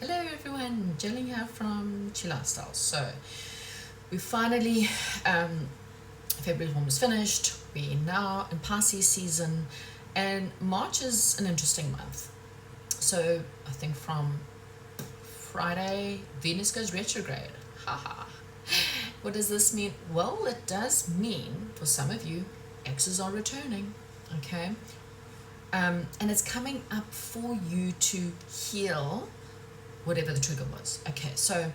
Hello everyone, Jolene here from Chill Lifestyle. So we finally, February almost finished. We're now in Pisces season, and March is an interesting month. So I think from Friday, Venus goes retrograde. Haha. What does this mean? Well, it does mean for some of you, exes are returning. Okay, and it's coming up for you to heal whatever the trigger was. Okay, so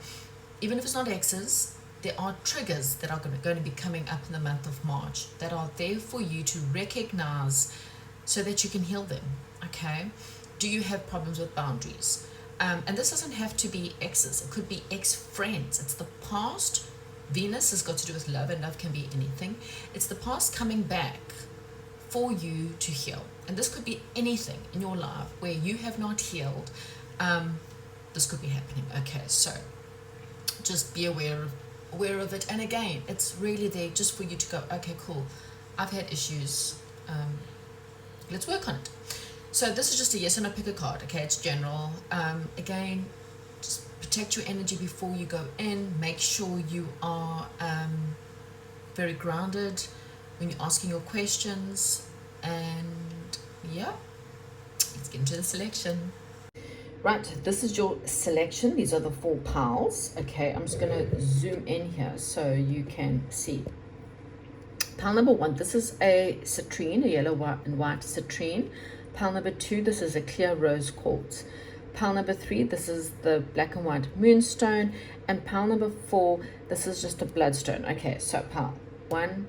even if it's not exes, there are triggers that are going to be coming up in the month of March that are there for you to recognize so that you can heal them. Okay, do you have problems with boundaries? And this doesn't have to be exes, it could be ex-friends. It's the past. Venus has got to do with love, and love can be anything. It's the past coming back for you to heal, and this could be anything in your life where you have not healed. This could be happening. Okay, so just be aware of it. And again, it's really there just for you to go, okay, cool, I've had issues, let's work on it. So this is just a yes or no, pick a card. Okay, it's general. Again, just protect your energy before you go in. Make sure you are very grounded when you're asking your questions. And yeah, let's get into the selection. Right, this is your selection. These are the 4 piles. Okay, I'm just going to zoom in here so you can see. Pile number 1, this is a citrine, a yellow and white citrine. Pile number 2, this is a clear rose quartz. Pile number 3, this is the black and white moonstone. And pile number 4, this is just a bloodstone. Okay, so pile 1,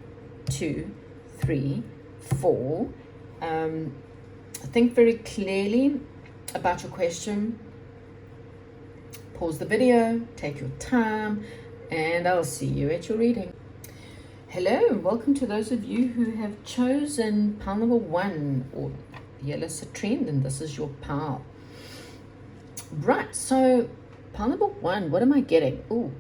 2, 3, 4. Think very clearly about your question. Pause the video, take your time, and I'll see you at your reading. Hello, and welcome to those of you who have chosen pile number 1 or yellow citrine. Then this is your pile. Right, so pile number 1, what am I getting? Oh,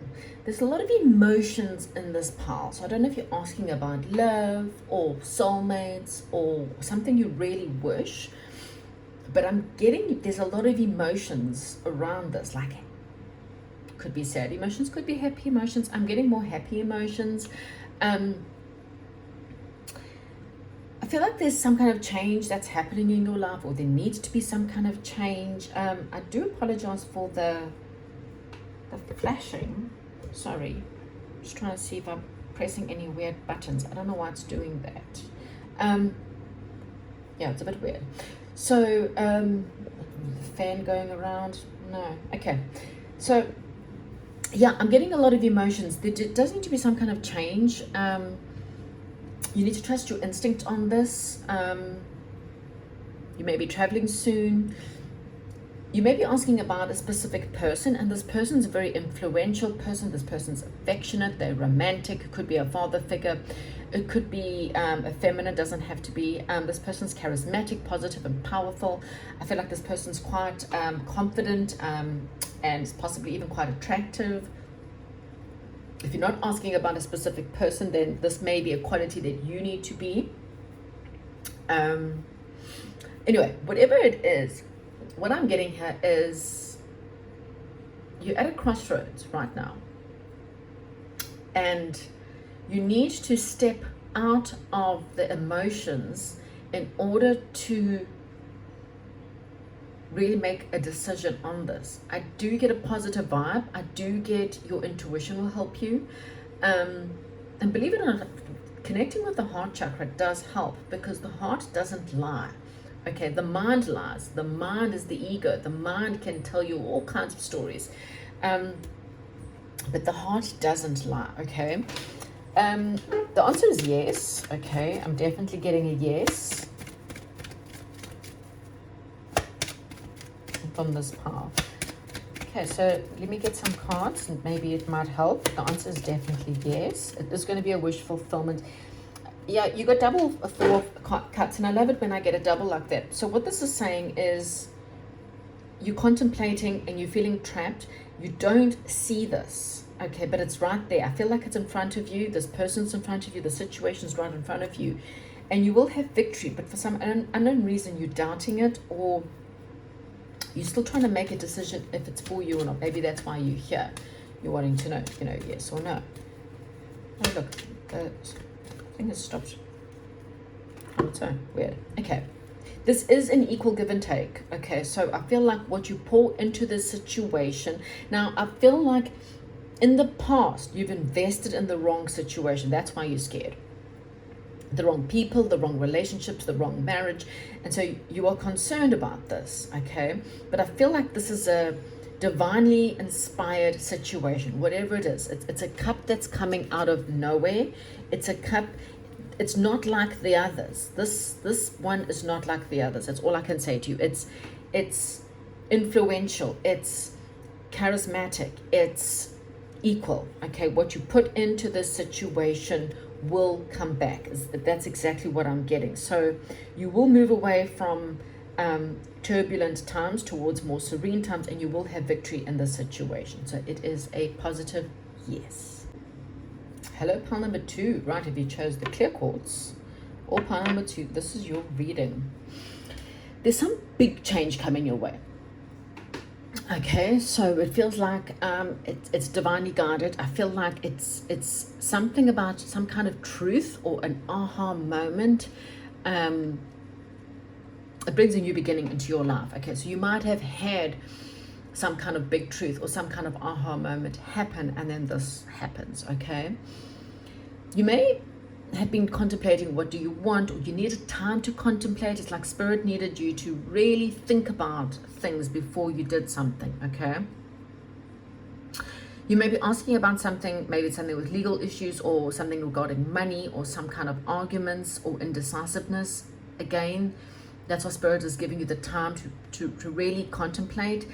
there's a lot of emotions in this pile. So I don't know if you're asking about love or soulmates or something you really wish, but I'm getting there's a lot of emotions around this. Like, could be sad emotions, could be happy emotions. I'm getting more happy emotions. I feel like there's some kind of change that's happening in your life, or there needs to be some kind of change. I do apologize for the flashing. Sorry, just trying to see if I'm pressing any weird buttons. I don't know why it's doing that. Yeah, it's a bit weird. So, fan going around? No. Okay. So, yeah, I'm getting a lot of emotions. There does need to be some kind of change. You need to trust your instinct on this. You may be traveling soon. You may be asking about a specific person, and this person's a very influential person. This person's affectionate, they're romantic. It could be a father figure. It could be a feminine, doesn't have to be. This person's charismatic, positive, and powerful. I feel like this person's quite confident and possibly even quite attractive. If you're not asking about a specific person, then this may be a quality that you need to be. Anyway, whatever it is, what I'm getting here is you're at a crossroads right now. And you need to step out of the emotions in order to really make a decision on this. I do get a positive vibe. I do get your intuition will help you. And believe it or not, connecting with the heart chakra does help, because the heart doesn't lie. Okay, the mind lies. The mind is the ego. The mind can tell you all kinds of stories. But the heart doesn't lie, okay? The answer is yes. Okay, I'm definitely getting a yes from this pile. Okay, so let me get some cards and maybe it might help. The answer is definitely yes. It is going to be a wish fulfillment. Yeah, you got double 4 cuts, and I love it when I get a double like that. So what this is saying is you're contemplating and you're feeling trapped. You don't see this, okay, but it's right there. I feel like it's in front of you. This person's in front of you. The situation's right in front of you, and you will have victory. But for some unknown reason, you're doubting it, or You're still trying to make a decision if it's for you or not. Maybe that's why you're here. You're wanting to know, yes or no. Oh, look, I think it stopped on its own. Weird. Okay. This is an equal give and take. Okay, so I feel like what you pour into this situation. Now, I feel like in the past, you've invested in the wrong situation. That's why you're scared. The wrong people, the wrong relationships, the wrong marriage. And so you are concerned about this, okay? But I feel like this is a divinely inspired situation, whatever it is. It's a cup that's coming out of nowhere. It's a cup, it's not like the others. This one is not like the others. That's all I can say to you. It's influential. It's charismatic. It's equal, okay? What you put into this situation will come back. That's exactly what I'm getting. So you will move away from turbulent times towards more serene times, and you will have victory in this situation. So it is a positive yes. Hello, pile number 2. Right, if you chose the clear quartz or pile number 2, this is your reading. There's some big change coming your way. Okay, so it feels like it's divinely guided. I feel like it's something about some kind of truth or an aha moment. It brings a new beginning into your life. Okay, so you might have had some kind of big truth or some kind of aha moment happen, and then this happens. Okay, you may have been contemplating what do you want, or you needed time to contemplate. It's like spirit needed you to really think about things before you did something. Okay, you may be asking about something, maybe something with legal issues or something regarding money or some kind of arguments or indecisiveness. Again, that's why spirit is giving you the time to really contemplate.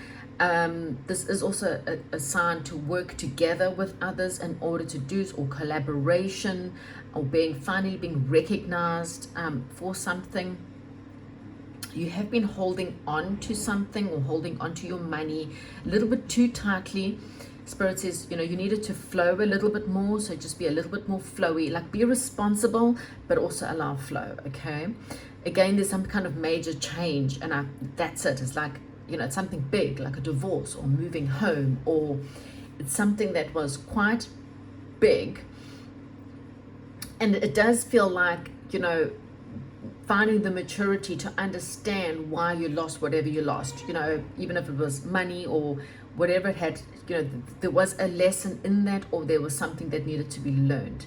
This is also a sign to work together with others in order to do, or collaboration, or finally being recognized for something. You have been holding on to something or holding on to your money a little bit too tightly. Spirit says, you needed to flow a little bit more, so just be a little bit more flowy, like be responsible, but also allow flow, okay? Again, there's some kind of major change, and that's it. It's like, it's something big, like a divorce or moving home, or it's something that was quite big. And it does feel like, finding the maturity to understand why you lost whatever you lost, even if it was money or whatever it had, there was a lesson in that, or there was something that needed to be learned.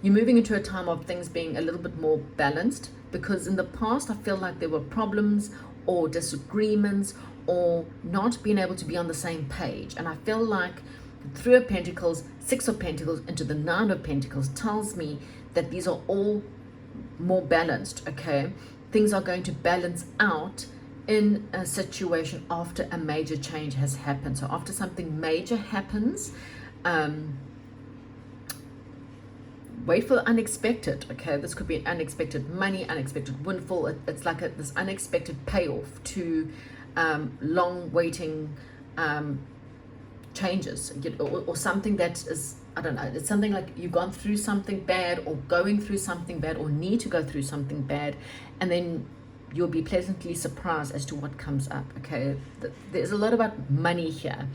You're moving into a time of things being a little bit more balanced, because in the past, I feel like there were problems or disagreements or not being able to be on the same page. And I feel like 3 of Pentacles, 6 of Pentacles into the 9 of Pentacles tells me that these are all more balanced, okay? Things are going to balance out in a situation after a major change has happened. So after something major happens, wait for the unexpected, okay? This could be an unexpected money, unexpected windfall. It's like this unexpected payoff to long waiting changes, or something that is, I don't know, it's something like you've gone through something bad, or going through something bad, or need to go through something bad, and then you'll be pleasantly surprised as to what comes up, okay? There's a lot about money here.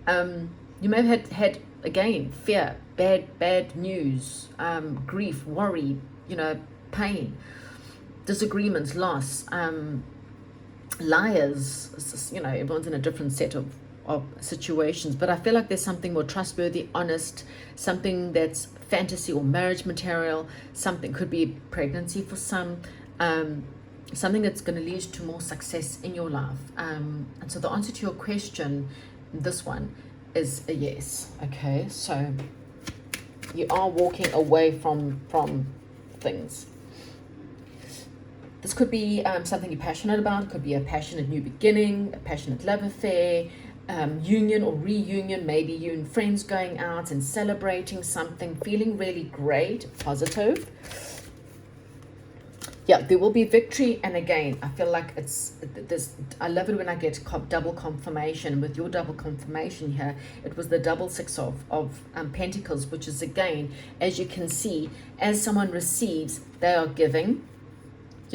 You may have had again, fear, bad news, grief, worry, pain, disagreements, loss, liars, everyone's in a different set of situations, but I feel like there's something more trustworthy, honest, something that's fantasy or marriage material, something could be pregnancy for some, something that's going to lead to more success in your life. And so the answer to your question, this one, is a yes. Okay, so you are walking away from things. This could be something you're passionate about. It could be a passionate new beginning, a passionate love affair, union or reunion, maybe you and friends going out and celebrating something, feeling really great, positive. Yeah, there will be victory. And again, I feel like I love it when I get double confirmation. With your double confirmation here, it was the double 6 of Pentacles, which is, again, as you can see, as someone receives, they are giving.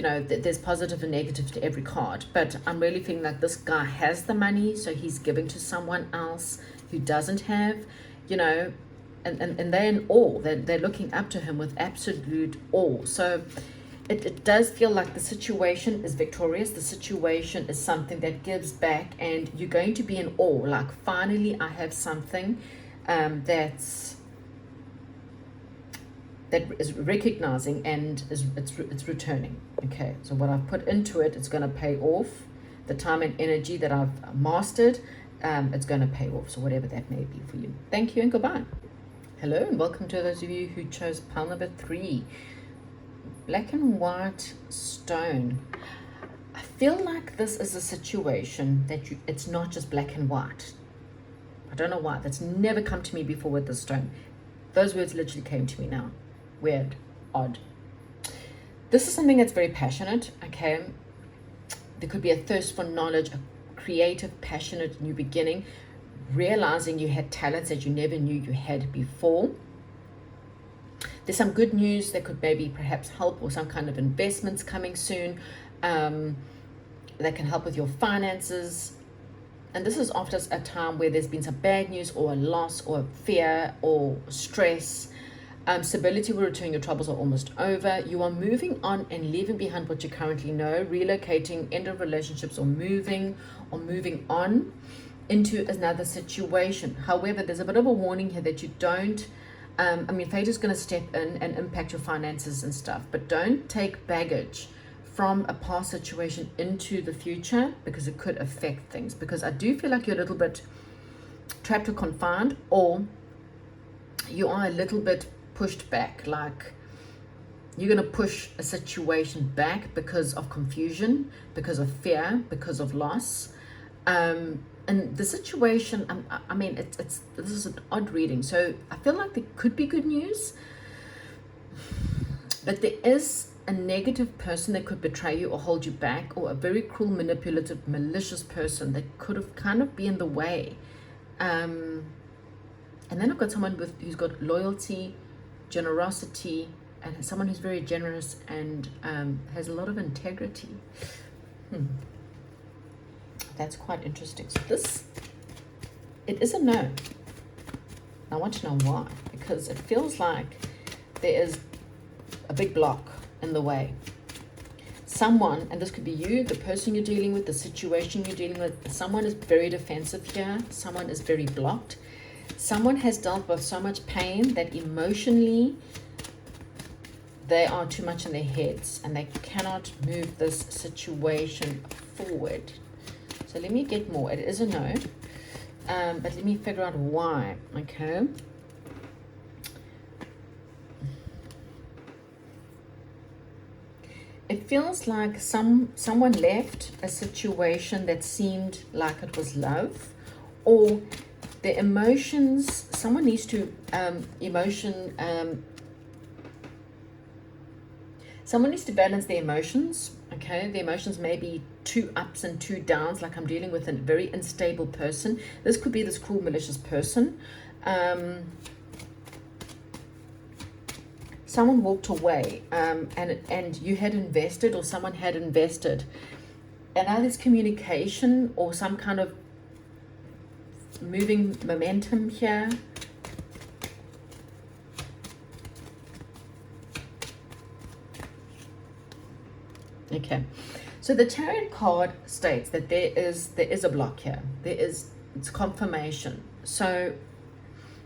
there's positive and negative to every card, but I'm really feeling like this guy has the money, so he's giving to someone else who doesn't have, and they're in awe. They're looking up to him with absolute awe. So it does feel like the situation is victorious. The situation is something that gives back, and you're going to be in awe. Like, finally, I have something that is recognizing, and it's returning. Okay, so what I've put into it, it's going to pay off. The time and energy that I've mastered, it's going to pay off. So whatever that may be for you. Thank you and goodbye. Hello and welcome to those of you who chose pile number 3, black and white stone. I feel like this is a situation that it's not just black and white. I don't know why. That's never come to me before with this stone. Those words literally came to me now. Weird, odd. This is something that's very passionate, okay? There could be a thirst for knowledge, a creative, passionate new beginning, realizing you had talents that you never knew you had before. There's some good news that could maybe perhaps help, or some kind of investments coming soon that can help with your finances. And this is after a time where there's been some bad news, or a loss, or fear, or stress. Stability will return. Your troubles are almost over. You are moving on and leaving behind what you currently know, relocating, end of relationships, or moving on into another situation. However, there's a bit of a warning here that you don't, fate is going to step in and impact your finances and stuff, but don't take baggage from a past situation into the future, because it could affect things. Because I do feel like you're a little bit trapped or confined, or you are a little bit pushed back, like you're going to push a situation back because of confusion, because of fear, because of loss. And the situation, this is an odd reading. So I feel like there could be good news, but there is a negative person that could betray you or hold you back, or a very cruel, manipulative, malicious person that could have kind of been in the way. And then I've got someone who's got loyalty, generosity, and someone who's very generous and has a lot of integrity. That's quite interesting. So it is a no. I want to know why, because it feels like there is a big block in the way. Someone, and this could be you, the person you're dealing with, the situation you're dealing with, someone is very defensive here. Someone is very blocked. Someone has dealt with so much pain that emotionally they are too much in their heads, and they cannot move this situation forward. So let me get more. It is a no, but let me figure out why. Okay. It feels like someone left a situation that seemed like it was love, or the emotions. Someone needs to someone needs to balance their emotions. Okay, the emotions may be 2 ups and 2 downs, like I'm dealing with a very unstable person. This could be this cruel, malicious person. Someone walked away, and you had invested, or someone had invested, and now there's communication or some kind of moving momentum here. Okay, so the Chariot card states that there is a block here. It's confirmation. So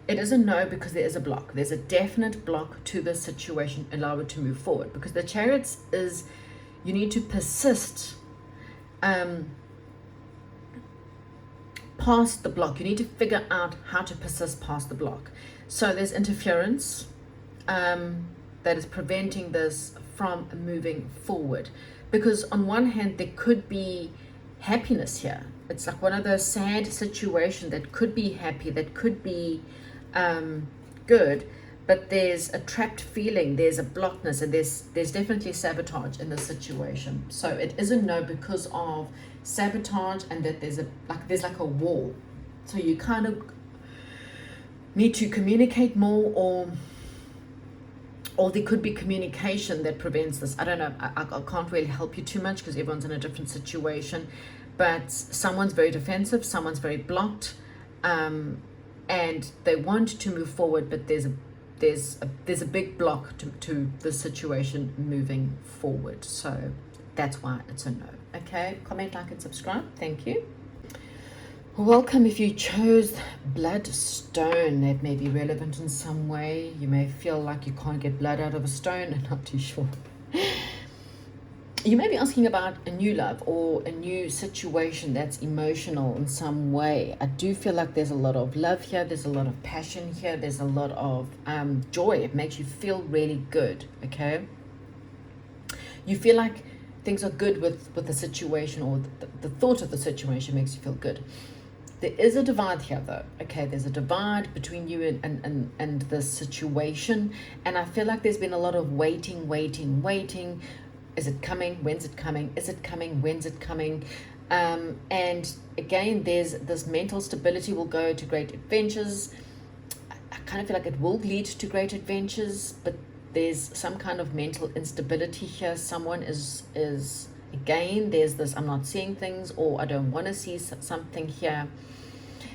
it is a no, because there is a block. There's a definite block to the situation. Allow it to move forward, because the Chariots is, you need to persist past the block. You need to figure out how to persist past the block. So there's interference that is preventing this from moving forward, because on one hand there could be happiness here. It's like one of those sad situations that could be happy, that could be good, but there's a trapped feeling, there's a blockness, and there's definitely sabotage in this situation. So it is a no because of sabotage, and that there's like a wall. So you kind of need to communicate more, or or there could be communication that prevents this. I don't know. I can't really help you too much because everyone's in a different situation. But someone's very defensive, someone's very blocked, and they want to move forward, but there's a big block to the situation moving forward. So that's why it's a no. Okay, comment, like, and subscribe. Thank you. Welcome. If you chose bloodstone, that may be relevant in some way. You may feel like you can't get blood out of a stone. I'm not too sure. You may be asking about a new love or a new situation that's emotional in some way. I do feel like there's a lot of love here. There's a lot of passion here. There's a lot of joy. It makes you feel really good, okay? You feel like things are good with the situation, or the thought of the situation makes you feel good. There is a divide here, though, okay? There's a divide between you and the situation, and I feel like there's been a lot of waiting. Is it coming? When's it coming? Is it coming? When's it coming? And again, there's this mental stability will go to great adventures. I kind of feel like it will lead to great adventures, but there's some kind of mental instability here. Someone is again, there's this, I'm not seeing things, or I don't want to see something here.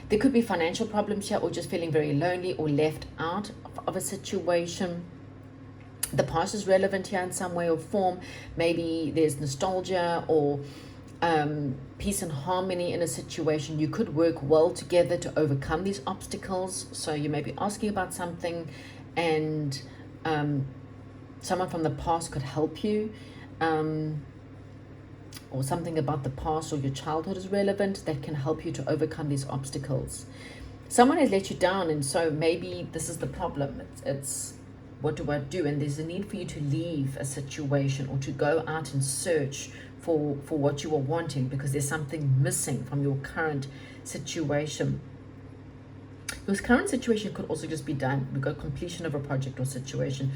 There could be financial problems here, or just feeling very lonely or left out of a situation. The past is relevant here in some way or form. Maybe there's nostalgia or peace and harmony in a situation. You could work well together to overcome these obstacles. So you may be asking about something, and someone from the past could help you, or something about the past or your childhood is relevant that can help you to overcome these obstacles. Someone has let you down, and so maybe this is the problem. It's what do I do? And there's a need for you to leave a situation or to go out and search for what you are wanting, because there's something missing from your current situation. Your current situation could also just be done. We've got completion of a project or situation.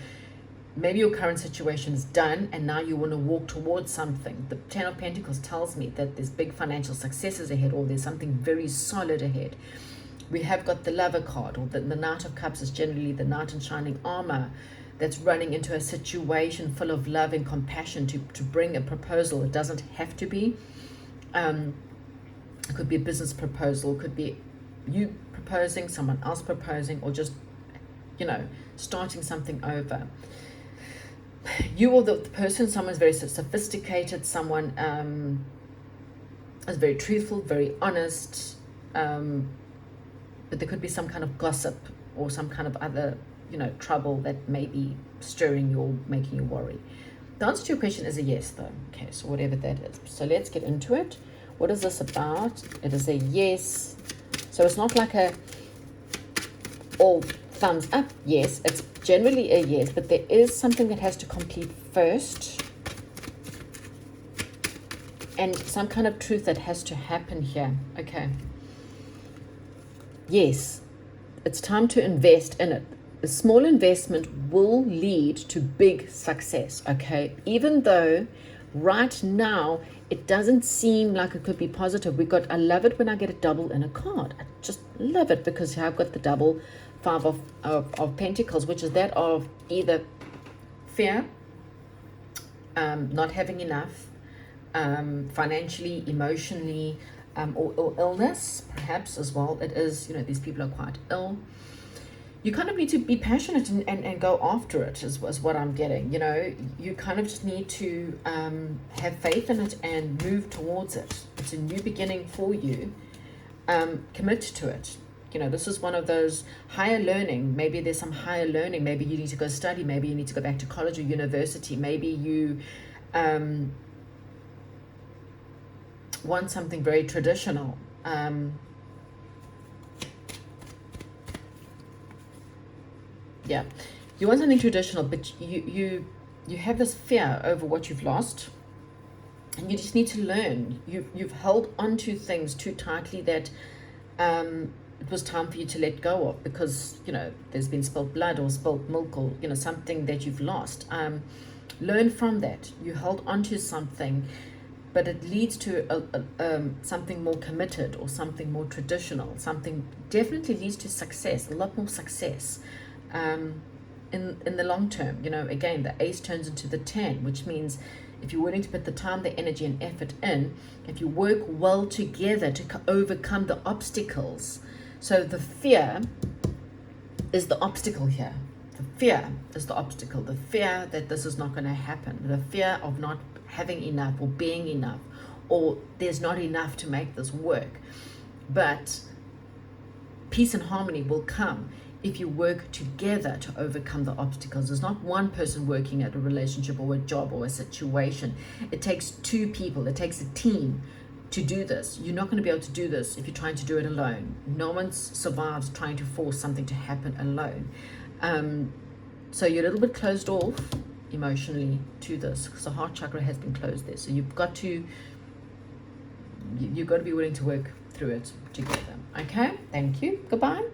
Maybe your current situation is done, and now you want to walk towards something. The Ten of Pentacles tells me that there's big financial successes ahead, or there's something very solid ahead. We have got the Lover card, or the Knight of Cups is generally the Knight in shining armor that's running into a situation full of love and compassion to bring a proposal. It doesn't have to be. It could be a business proposal. It could be you proposing, someone else proposing, or just, starting something over. You or the person, someone's very sophisticated, someone is very truthful, very honest, but there could be some kind of gossip or some kind of other, trouble that may be stirring you or making you worry. The answer to your question is a yes, though. Okay, so whatever that is. So let's get into it. What is this about? It is a yes. So it's not like a all thumbs up yes. It's generally a yes, but there is something that has to complete first, and some kind of truth that has to happen here. Okay. Yes, it's time to invest in it. A small investment will lead to big success, okay? Even though right now it doesn't seem like it could be positive. I love it when I get a double in a card. I just love it, because I've got the double Five of Pentacles, which is that of either fear, not having enough, financially, emotionally, or illness, perhaps as well. It is, these people are quite ill. You kind of need to be passionate and go after it, is what I'm getting. You kind of just need to have faith in it and move towards it. It's a new beginning for you. Commit to it. This is one of those higher learning. Maybe there's some higher learning. Maybe you need to go study. Maybe you need to go back to college or university. Maybe you want something very traditional. Yeah, you want something traditional, but you have this fear over what you've lost, and you just need to learn. You've held onto things too tightly that it was time for you to let go of, because there's been spilled blood or spilled milk, or something that you've lost. Learn from that. You held onto something, but it leads to something more committed or something more traditional. Something definitely leads to success, a lot more success. in the long term. You know, again, the ace turns into the 10, which means if you're willing to put the time, the energy, and effort in, if you work well together to overcome the obstacles. So the fear is the obstacle here. The fear is the obstacle. The fear that this is not going to happen. The fear of not having enough or being enough, or there's not enough to make this work. But peace and harmony will come if you work together to overcome the obstacles. There's not one person working at a relationship or a job or a situation. It takes two people. It takes a team to do this. You're not going to be able to do this if you're trying to do it alone. No one survives trying to force something to happen alone. So you're a little bit closed off emotionally to this, because the heart chakra has been closed there. So you've got to be willing to work through it together. Okay, thank you. Goodbye.